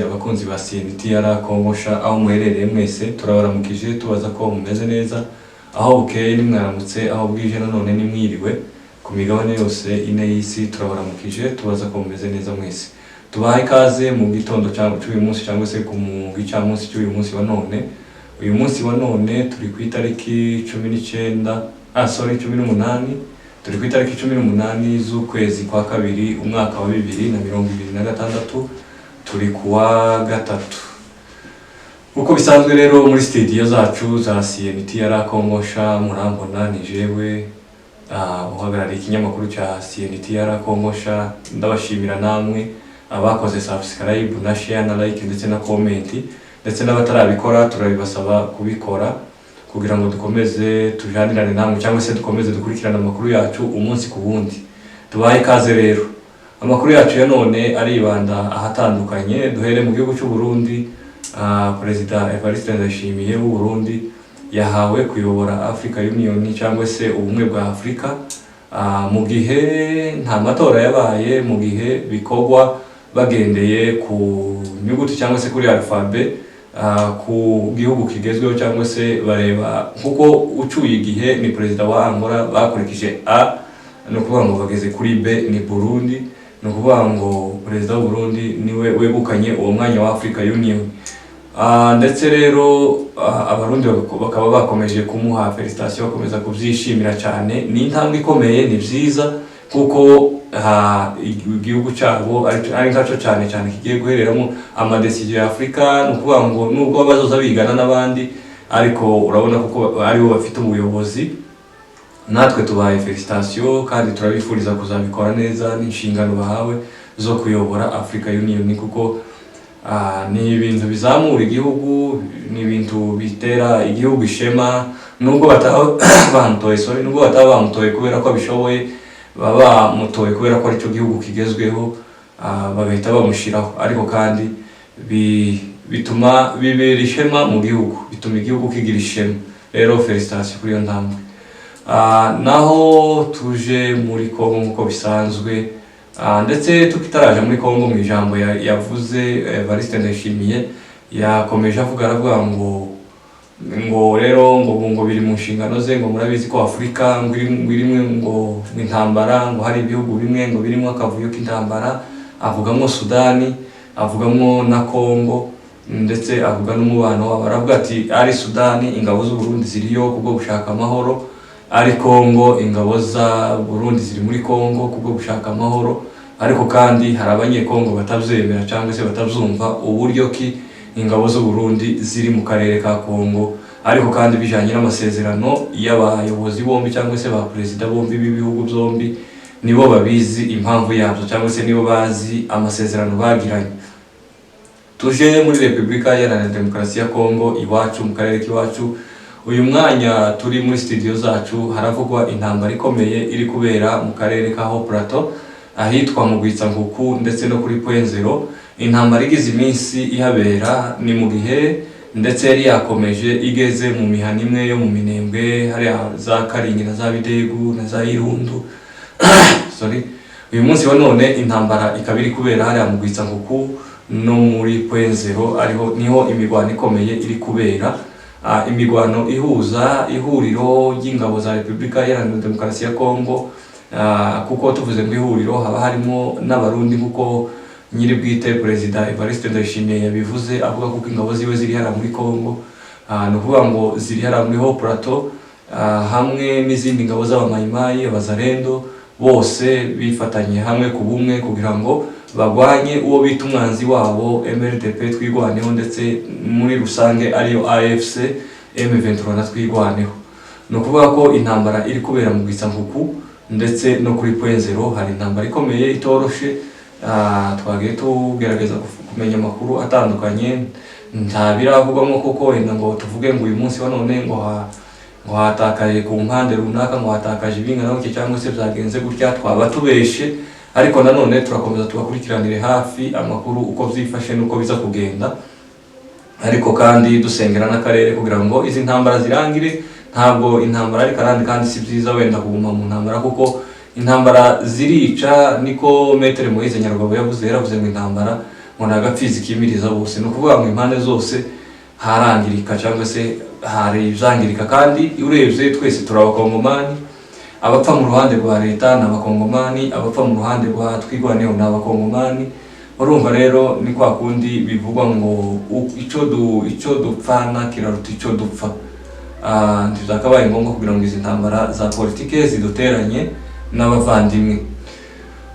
Abakunzi ba CNTR Kongosha aho muherereye mwese turabaramukije tubaza ko mumeze neza aho bukeye nimwaramutse aho bwije none nimwiriwe ku migabane yose ine y'isi turabaramukije tubaza ko mumeze neza mwese tubaye ikaze mu gitondo cy'uyu munsi cyangwa se ku gicamunsi cy'uyu munsi wa none. Uyu munsi wa none turi ku itariki 18 turi ku itariki 18 z'ukwezi kwa kabiri umwaka wa 2026 turi kuwa gatatu. Uko bisanzwe rero muri studio zacu za CNTR Kongosha murambona ni jewe uhagarariye ikinyamakuru cya CNTR Kongosha. Ndabashimira namwe abakoze subscribe na share na like ndetse na comment, ndetse n'abatarabikora turabibasaba kubikora kugira ngo dukomeze tujanirane namwe cyangwa se dukomeze dukurikirana amakuru yacu umunsi ku wundi. Tubaye ikaze rero. Amakuru yacu ya none aribanda ahatandukanye. Duhere mu gihugu cy'u Burundi. Perezida Evariste Ndayishimiye w'u Burundi yahawe kuyobora Africa Union cyangwa se ubumwe bwa Afrika mu gihe nta matora yabaye, mu gihe bikorwa bagendeye ku nyuguti cyangwa se kuri alphabet ku gihugu kigezweho cyangwa se bareba kuko ucuye igihe ni perezida wa Angola bakurikije A, no kuvuga ngo bageze kuri B ni Burundi, no kuvuga ngo perezida w'u Burundi niwe wegukanye uwo mwanya wa Africa Union. Ndetse rero abarundi bakaba bakomeje kumuha felicitation, bakomeza kubyishimira cyane. Ni intambwe ikomeye, ni byiza kuko igihugu cyabo ari nkaco cyane kigiye guhereramo amadecision ya Afrika. No kuvuga ngo nubwo bazoza bigana n'abandi ariko urabona kuko ari bo bafite ubuyobozi. Natwe tubaye felicitation kandi turabifuriza kuzabikora neza n'inshingano bahawe zo kuyobora Africa Union, kuko ni ibintu bizamura igihugu, ni ibintu bitera igihugu ishema. Nubwo batabamutoye kubera ko abishoboye, baba mutoye kubera ko aricyo gihugu kigezweho bagahita bamushiraho, ariko kandi bituma bibera ishema mu gihugu, bituma igihugu kigira ishema. Rero felicitation kuri iyo ntambwe. Naho tuje muri Kongo nk'uko bisanzwe, ndetse tukitaraje muri Kongo mu ijambo yavuze Evariste Ndayishimiye yakomeje aravuga ngo rero ngo biri mu nshingano ze, ngo murabizi ko Afrika ngo irimo ngo intambara, ngo hari ibihugu bimwe ngo birimo akavuyo k'intambara. Avugamo Sudani, avugamo na Kongo, ndetse avuga n'umubano wabo. Aravuga ati ari Sudani ingabo z'u Burundi ziriyo kubwo gushaka amahoro, ari Kongo ingabo za Burundi ziri muri Kongo kubwo gushaka amahoro, ariko kandi hari abanyekongo batabyemera cyangwa se batabyumva uburyo ki ingabo z'u Burundi ziri mu karere ka Kongo. Ariko kandi bijanye n'amasezerano y'abayobozi bombi cyangwa se ba perezida bombi b'ibihugu byombi, nibo babizi impamvu yabyo cyangwa se nibo bazi amasezerano bagiranye. Tuje muri Republika Iharanira Demokarasi ya Kongo iwacu mu karere k'iwacu. Uyu mwanya turi muri studio zacu haravugwa intambara ikomeye iri kubera mu karere ka Haut Plateau ahitwa mu Rwitsanguku ndetse no kuri Point Zero. Intambara igize iminsi ihabera ni mu gihe ndetse yari yakomeje igeze mu mihana imwe yo mu Minembwe, hari za Karingi na za Bidegu na za Irundu. Uyu munsi wa none intambara ikabiri kubera hari mu Rwitsanguku no muri Point Zero, niho imigwano ikomeye iri kubera. Imigwano ihuza ihuriro ry'ingabo za Republika Iharanira Demokarasi ya Kongo, kuko tuvuze ngo ihuriro haba harimo n'abarundi, kuko nyiri bwite perezida Evariste Ndayishimiye yabivuze avuga kuko ingabo ziwe ziri hara muri Kongo. No kuvuga ngo ziri hara muri Haut Plateau hamwe n'izindi ngabo z'abamayimayi, abazarendo, bose bifatanye hamwe ku bumwe kugira ngo bagwanye uwo bita umwanzi wabo MRDP twigwaneho, ndetse muri rusange ariyo AFC M23 na twigwaneho. No kuvuga ko intambara iri kubera mu Rwitsanguku ndetse no kuri Point Zero hari intambara ikomeye itoroshe. Twagiye tugerageza kumenya amakuru atandukanye, nta biravugwamo kuko wenda ngo tuvuge ngo uyu munsi wa none ngo hatakaje ku mpande runaka, ngo hatakaje ibingana gutya cyangwa se byagenze gutya, twaba tubeshe. Ariko nanone turakomeza tugakurikiranire hafi amakuru uko byifashe nuko biza kugenda, ariko kandi dusengera n'akarere kugira ngo izi ntambara zirangire. Ntabwo intambara ari karande, kandi si byiza wenda kuguma mu ntambara kuko intambara zirica. Niko Maître Moise Nyarugabo yaravuze ngo intambara ngo nagapfizi kimiriza bose, no kuvuga ngo impande zose harangirika cyangwa se hari byangirika. Kandi urebye twese turabakongomani, abapfa mu ruhande rwa leta n'abakongomani, abapfa mu ruhande rwa twigwaneho n'abakongomani. Urumva rero ni kwa kundi bivugwa ngo icyo dupfana kiraruta icyo dupfa. Ntizakabaye ngombwa kugira ngo izi ntambara za politike ziduteranye n'abavandimwe.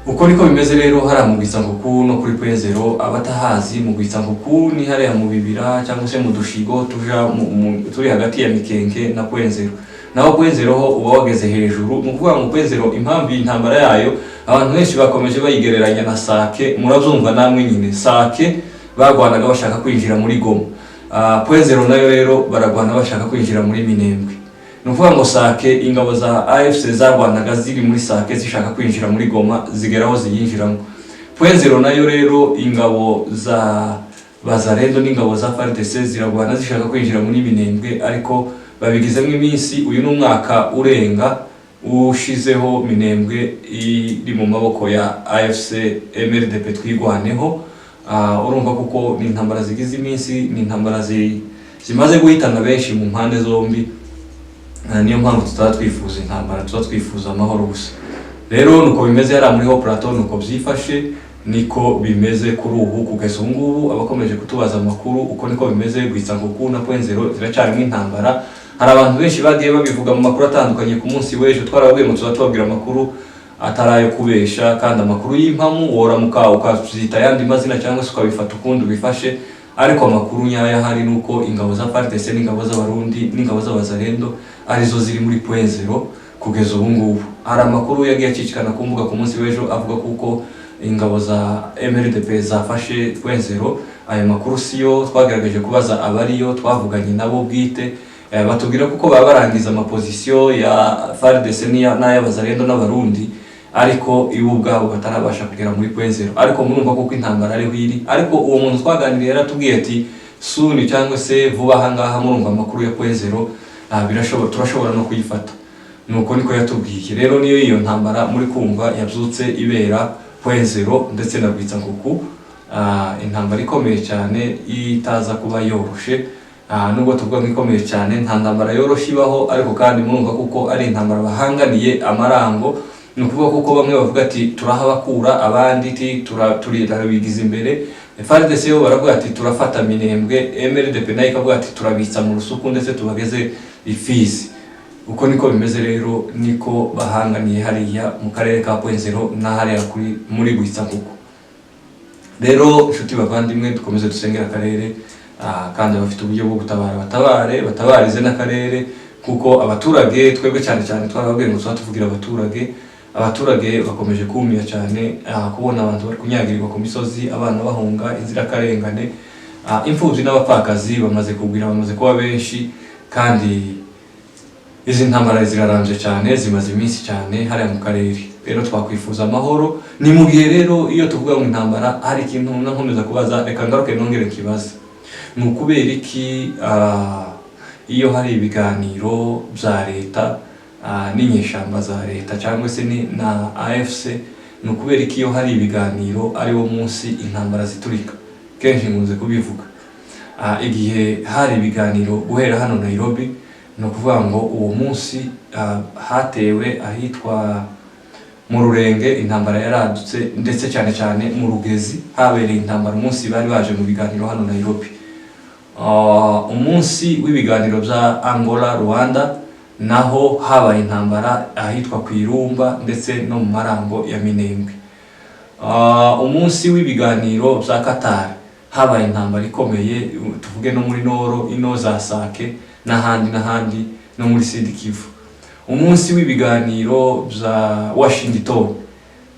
Uko niko bimeze rero hariya mu Rwitsankuku no kuri Point Zero. Abatahazi, mu Rwitsankuku ni hariya mu bibira cyangwa se mu dushigo turi hagati ya Mikenke na Point Zero. Naho Point Zero ho uba wageze hejuru. Mu kuvuga ngo Point Zero impamvu y'intambara yayo abantu benshi bakomeje bayigereranya na Sake. Murabyumva namwe nyine, Sake bagwanaga bashaka kwinjira muri Goma. Point Zero nayo rero baragwana bashaka kwinjira muri Minembwe. Ni ukuvuga ngo Sake, ingabo za AFC zarwanaga ziri muri Sake zishaka kwinjira muri Goma, zigeraho ziyinjiramo. Point Zero nayo rero ingabo za Bazarendo n'ingabo za FARDC ziragwana zishaka kwinjira muri Minembwe, ariko babigizemo iminsi. Uyu ni umwaka urenga ushizeho Minembwe iri mu maboko ya AFC MRDP twigwaneho. Urumva kuko ni intambara zigize iminsi, ni intambara zimaze guhitana benshi mu mpande zombi. Niyo mpamvu tutaba twifuza intambara, tuba twifuza amahoro gusa. Rero nuko bimeze hariya muri Ho Plateau, nuko byifashe, niko bimeze kuri ubu. Kugeza ubu ngubu abakomeje kutubaza amakuru uko niko bimeze. Rwitsankuku na Point Zero ziracyarimo intambara. Hari abantu benshi bagiye babivuga mu makuru atandukanye ku munsi w'ejo. Twarababwiye ngo tuzatubabwira amakuru atarayo kubesha, kandi amakuru y'impamu woramuka ukazita yandi mazina cyangwa se ukabifata ukundi bifashe. Ariko amakuru nyayo hari nuko ingabo za FARDC n'ingabo z'abarundi n'ingabo z'abazarendo arizo ziri muri Point Zero kugeza ubu ngubu. Hari amakuru yagiye acicikana ku mbuga ku munsi w'ejo avuga kuko ingabo za MRDP zafashe Point Zero. Ayo makuru siyo, twagerageje kubaza abariyo, twavuganye nabo bwite. Batubwira kuko baba barangiza amapozisiyo ya FARDC n'ay'abazarendo n'abarundi, ariko ibo ubwabo batarabasha kugera muri Point Zero. Ariko murumva kuko intambara ariho iri. Ariko uwo muntu twaganiriye yaratubwiye ati soon cyangwa se vuba ahangaha murumva amakuru ya Point Zero, turashobora no kuyifata. Nuko niko yatubwiye. Rero niyo iyo ntambara muri kumva yabyutse ibera Point Zero ndetse na Rwitsankuku. Intambara ikomeye cyane itaza kuba yoroshe. Nubwo tuvuga nk'ikomeye cyane, nta ntambara yoroshe ibaho, ariko kandi murumva kuko ari intambara bahanganiye amarango. Ni ukuvuga kuko bamwe bavuga ati turahabakura, abandi turabigiza imbere. FARDC yo baravuga ati turafata Minembwe, MRDP nayo ikavuga ati turabitsa mu Rusuku ndetse tubageze Ifizi. Uko niko bimeze rero, niko bahanganiye hariya mu karere ka Point Zero na hariya muri Rwitsankuku. Rero inshuti bavandimwe, dukomeze dusengera akarere, kandi abafite uburyo bwo gutabara batabarize n'akarere, kuko abaturage twebwe cyane twababwiye ngo tuvugira abaturage bakomeje kumira cyane, kubona abantu bari kunyagirirwa ku misozi, abana bahunga inzirakarengane, imfubyi n'abapfakazi bamaze kuba benshi. Kandi izi ntambara zirarambye cyane, zimaze iminsi cyane hariya mu karere. Rero twakwifuza amahoro. Ni mu gihe rero iyo tuvuga ngo intambara, hari ikintu nkomeza kubaza, reka ngaruke nongere kibaza. Ni ukubera iki iyo hari ibiganiro bya leta n'inyeshyamba za leta cyangwa se na AFC, ni ukubera iki iyo hari ibiganiro ari wo munsi intambara ziturika? Kenshi nkunze kubivuga. Igihe hari ibiganiro guhera hano Nairobi, ni ukuvuga ngo uwo munsi hatewe ahitwa mu Rurenge, intambara yaradutse, ndetse cyane mu Rugezi habereye intambara umunsi bari baje mu biganiro hano Nairobi. Umunsi w'ibiganiro bya Angola Rwanda naho habaye intambara ahitwa ku Irumba ndetse no mu marango ya Minembwe. Umunsi w'ibiganiro bya Qatar habaye intambara ikomeye, tuvuge no muri Noro, ino za Sake n'ahandi no muri Sud Kivu. Umunsi w'ibiganiro bya Washington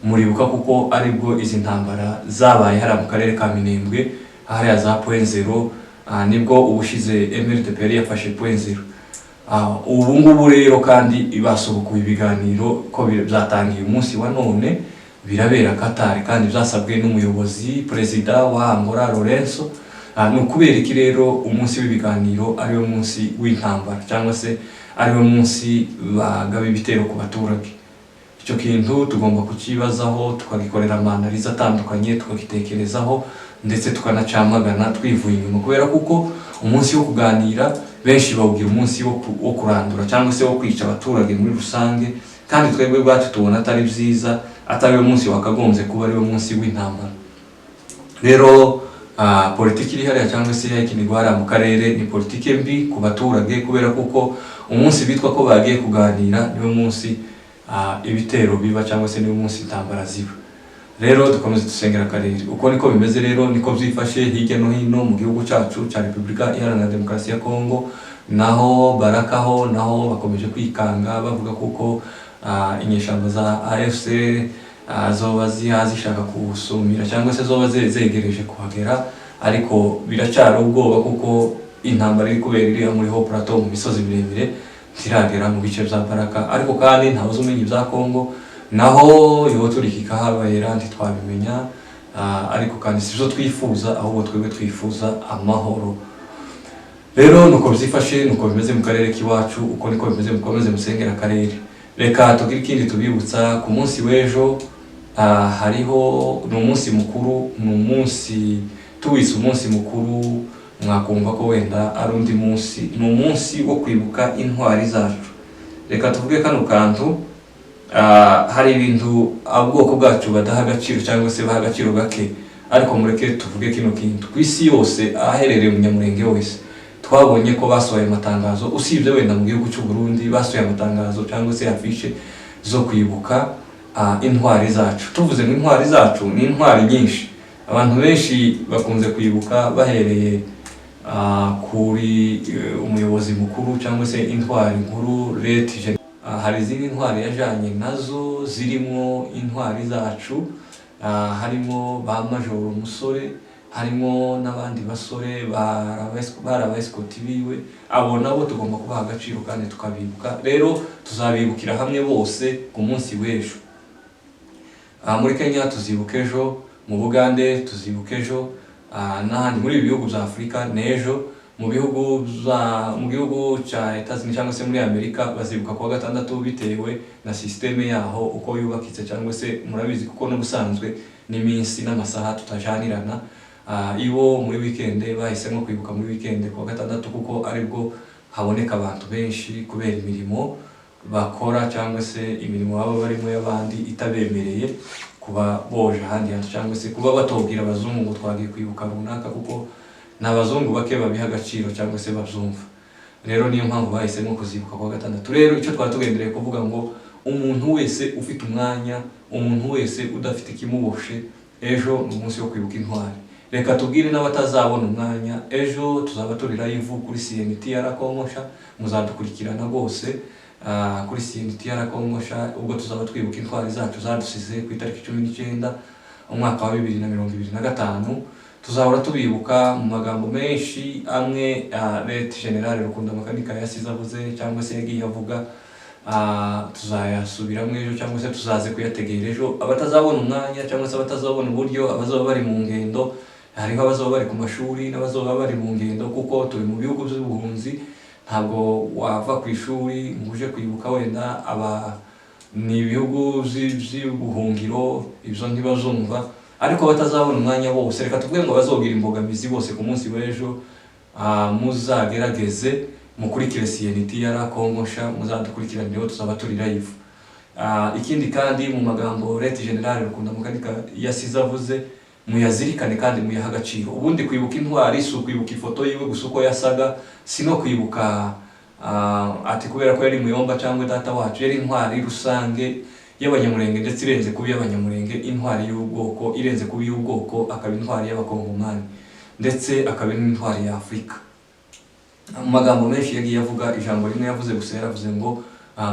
muribuka kuko aribwo izi ntambara zabaye hari mu karere ka Minembwe hariya za point zero, nibwo ubushize MRDPR yafashe point zero. Ubu ngubu rero kandi basubukuye ibiganiro ko byatangiye umunsi wa none birabera Qatar, kandi byasabwe n'umuyobozi perezida wa Angola Lorenzo. No kubera iki rero umunsi w'ibiganiro ari wo munsi w'intambara cyangwa se ari wo munsi bagaba ibitero ku baturage. Icyo kintu tugomba kukibazaho, tukagikorera amanalize atandukanye, tukagitekerezaho ndetse tukanacamagana twivuye inyuma, kubera kuko umunsi wo kuganira benshi bawugira umunsi wo kurandura cyangwa se wo kwica abaturage muri rusange, kandi twebwe bwacu tubona atari byiza, atari wo munsi wakagombye kuba ari wo munsi w'intambara. Rero politiki iri hariya cyangwa se yakinirwa hariya mu karere ni politiki mbi ku baturage, kubera kuko umunsi bitwa ko bagiye kuganira niwo munsi ibitero biba cyangwa se niwo munsi intambara ziba. Rero dukomeze dusengera akarere. Uko niko bimeze rero, niko byifashe hirya no hino mu gihugu cyacu cya Repubulika Iharanira Demokarasi ya Kongo. Naho barakaho naho bakomeje kwikanga bavuga kuko inyeshamba za AFC zoba zishaka kusumira cyangwa se zoba zegereje kuhagera, ariko biracyari ubwoba kuko intambara iri kubera iri muri Haut Plateau mu misozi miremire tiragera mu bice bya Baraka. Ariko kandi ntawe uzumenya ibya Kongo, naho yo turikika habayera ntitwabimenya, ariko kandi sivyo twifuza, ahubwo twebwe twifuza amahoro. Rero nuko byifashe, nuko bimeze mu karere kiwacu, uko niko bimeze, mukomeze musengera akarere. Reka tugire ikindi tubibutsa ku munsi w'ejo, hariho n'umunsi mukuru, n'umunsi tuwise umunsi mukuru, mwakumva ko wenda ari undi munsi, n'umunsi wo kwibuka intwari zacu. Reka tuvuge kano kantu, hari ibintu ubwoko bwacu badaha agaciro cyangwa se baha agaciro gake, ariko mureke tuvuge kino kintu. Ku isi yose aherereye umunyamurenge wese twabonye ko basohoye amatangazo, usibye wenda mu gihugu cy'u Burundi basohoye amatangazo cyangwa se afishe zo kwibuka intwari zacu. Tuvuze ngo intwari zacu ni intwari nyinshi, abantu benshi bakunze kwibuka bahereye kuri umuyobozi mukuru cyangwa se intwari nkuru Leta. Hari izindi ntwari yajanye nazo zirimo intwari zacu, harimo ba Majoro Musore, harimo n'abandi basore barabaeskoti biwe. Abo nabo tugomba kubaha agaciro kandi tukabibuka. Rero tuzabibukira hamwe bose ku munsi w'ejo. Muri Kenya tuzibuka ejo, mu Bugande tuzibuka ejo, n'ahandi muri bihugu bya Afrika n'ejo, mu gihugu cya Etats-Unis cyangwa se muri Amerika bazibuka kuwa gatandatu bitewe na systeme yaho uko yubakitse, cyangwa se murabizi kuko n'ubusanzwe n'iminsi n'amasaha tutajanirana. Ibo muri weekend bahisemo kwibuka muri weekend kuwa gatandatu kuko aribwo haboneka abantu benshi kubera imirimo bakora cyangwa se imirimo baba barimo y'abandi itabemereye kuba boje ahandi hantu, cyangwa se kuba batobwira abazungu ngo twagiye kwibuka runaka, kuko n'abazungu bake babiha agaciro cyangwa se babyumva. Rero niyo mpamvu bahisemo kuzibuka kuwa gatandatu. Rero icyo twari tugendereye kuvuga ngo umuntu wese ufite umwanya, umuntu wese udafite ikimuboshe, ejo ni umunsi wo kwibuka intwari. Reka tubwire n'abatazabona umwanya, ejo tuzaba turi live kuri CNTR Kongosha, muzadukurikirana rwose kuri CNTR Kongosha, ubwo tuzaba twibuka intwari zacu zadusize ku itariki 19 umwaka wa 2025. Tuzahora tubibuka mu magambo menshi amwe Leta General Rukunda Makanika yasize avuze cyangwa se yagiye avuga, tuzayasubiramo ejo cyangwa se tuzaze kuyategera ejo. Abatazabona umwanya cyangwa se abatazabona uburyo, abazaba bari mu ngendo, hariho abazaba bari ku mashuri n'abazaba bari mu ngendo, kuko turi mu bihugu by'ubuhunzi. Ntabwo wava ku ishuri ngo uje kwibuka wenda ni ibihugu by'ubuhungiro, ibyo ntibazumva. Ariko batazabona umwanya bose, reka tuvuge ngo bazogira imbogamizi bose ku munsi w'ejo, muzagerageze mukurikire CNTR Kongosha, muzadukurikiranire, tuzaba turi live. Ikindi kandi mu magambo Leta General Rukunda Makanika yasize avuze, muyazirikane kandi muyaha agaciro. Ubundi kwibuka intwari si ukwibuka ifoto yiwe gusa uko yasaga, si no kwibuka ati kubera ko yari muyomba cyangwa data wacu. Yari intwari rusange y'abanyamurenge, ndetse irenze kuba y'abanyamurenge, intwari y'ubwoko irenze kuba y'ubwoko, akaba intwari y'abakongomani ndetse akaba n'intwari ya Afrika. Mu magambo menshi yagiye avuga, ijambo rimwe yavuze gusa, yaravuze ngo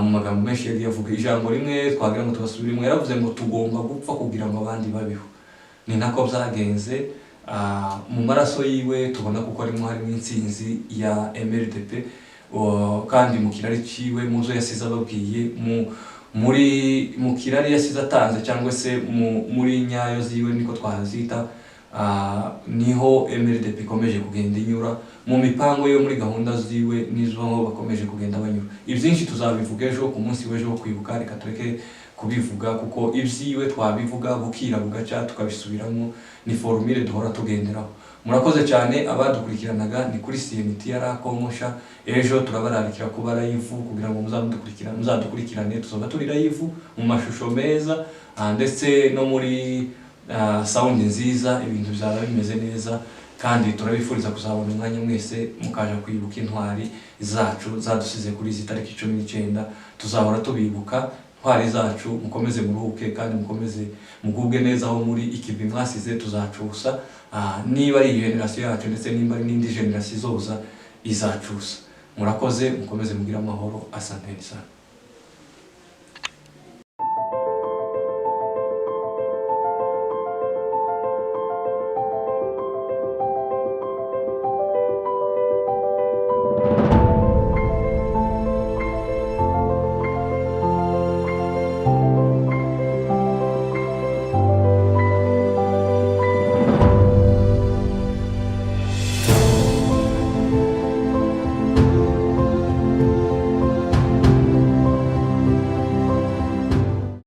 mu magambo menshi yagiye avuga ijambo rimwe twagira ngo tubasubiremo, yaravuze ngo tugomba gupfa kugira ngo abandi babeho. Ni nako byagenze. Mu maraso yiwe tubona kuko harimo intsinzi ya MRDP, kandi mu kirari ciwe muzo yasize ababwiye mu kirari yasize atanze cyangwa se muri nyayo ziwe niko twazita, niho MRDP ikomeje kugenda inyura mu mipango yo muri gahunda ziwe nizo bakomeje kugenda banyura. Ibyinshi tuzabivuga ejo ku munsi w'ejo wo kwibuka, reka tureke kubivuga kuko ibyiwe twabivuga bukira bugaca tukabisubiramo, ni formule duhora tugenderaho. Murakoze cyane abadukurikiranaga, ni kuri CMTR Komosha. Ejo turabararikira kuba live kugira ngo muzadukurikirane, tuzoba turi live mu mashusho meza ndetse no muri sound nziza, ibintu bizaba bimeze neza, kandi turabifuriza kuzabona umwanya mwese mukaja kwibuka intwari zacu zadusize kuri izi tariki 19. Tuzahora tubibuka intwari zacu. Mukomeze muruhuke kandi mukomeze mugubwe neza aho muri ikivi mwasize tuzacusa, niba ari generation yacu ndetse nimba ari n'indi generation izoza izacusa. Murakoze, mukomeze mugira amahoro. Asante sana.